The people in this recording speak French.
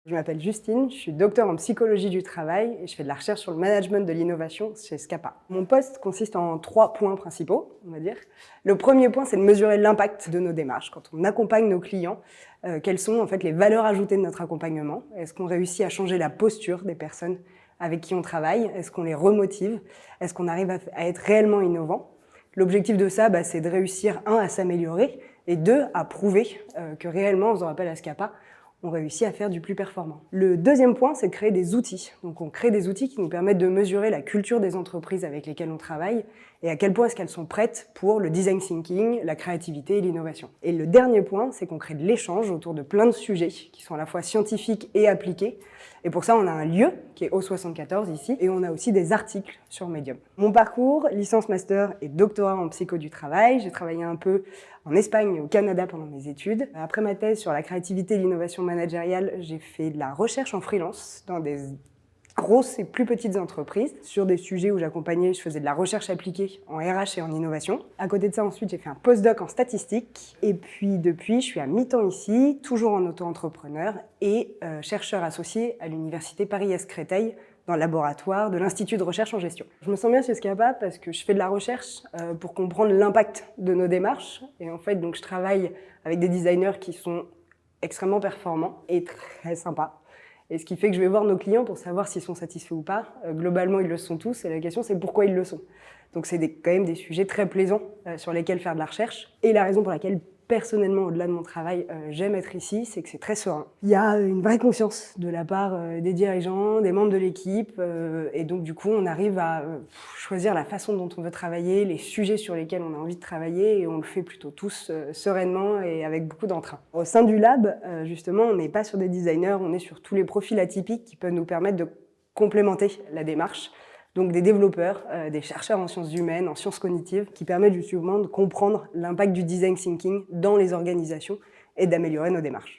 Je m'appelle Justine, je suis docteure en psychologie du travail et je fais de la recherche sur le management de l'innovation chez Scapa. Mon poste consiste en 3 points principaux, on va dire. Le premier point, c'est de mesurer l'impact de nos démarches. Quand on accompagne nos clients, quelles sont en fait les valeurs ajoutées de notre accompagnement? Est-ce qu'on réussit à changer la posture des personnes avec qui on travaille? Est-ce qu'on les remotive? Est-ce qu'on arrive à être réellement innovant? L'objectif de ça, c'est de réussir, à s'améliorer et 2, à prouver que réellement, en faisant appel à Scapa, on réussit à faire du plus performant. Le deuxième point, c'est de créer des outils. Donc on crée des outils qui nous permettent de mesurer la culture des entreprises avec lesquelles on travaille et à quel point est-ce qu'elles sont prêtes pour le design thinking, la créativité et l'innovation. Et le dernier point, c'est qu'on crée de l'échange autour de plein de sujets qui sont à la fois scientifiques et appliqués. Et pour ça, on a un lieu qui est O74 ici et on a aussi des articles sur Medium. Mon parcours, licence, master et doctorat en psycho du travail. J'ai travaillé un peu en Espagne et au Canada pendant mes études. Après ma thèse sur la créativité et l'innovation managériale, j'ai fait de la recherche en freelance dans des grosses et plus petites entreprises sur des sujets où je faisais de la recherche appliquée en RH et en innovation. À côté de ça, ensuite, j'ai fait un postdoc en statistique. Et puis, depuis, je suis à mi-temps ici, toujours en auto-entrepreneur et chercheur associé à l'université Paris-Est-Créteil dans le laboratoire de l'Institut de recherche en gestion. Je me sens bien chez Scapa parce que je fais de la recherche pour comprendre l'impact de nos démarches. Et en fait, donc, je travaille avec des designers qui sont extrêmement performants et très sympas. Et ce qui fait que je vais voir nos clients pour savoir s'ils sont satisfaits ou pas. Globalement, ils le sont tous. Et la question, c'est pourquoi ils le sont. Donc, c'est quand même des sujets très plaisants sur lesquels faire de la recherche. Et la raison pour laquelle, personnellement, au-delà de mon travail, j'aime être ici, c'est que c'est très serein. Il y a une vraie conscience de la part des dirigeants, des membres de l'équipe. Et donc, du coup, on arrive à choisir la façon dont on veut travailler, les sujets sur lesquels on a envie de travailler. Et on le fait plutôt tous sereinement et avec beaucoup d'entrain. Au sein du lab, justement, on n'est pas sur des designers, on est sur tous les profils atypiques qui peuvent nous permettre de complémenter la démarche. Donc des développeurs, des chercheurs en sciences humaines, en sciences cognitives, qui permettent justement de comprendre l'impact du design thinking dans les organisations et d'améliorer nos démarches.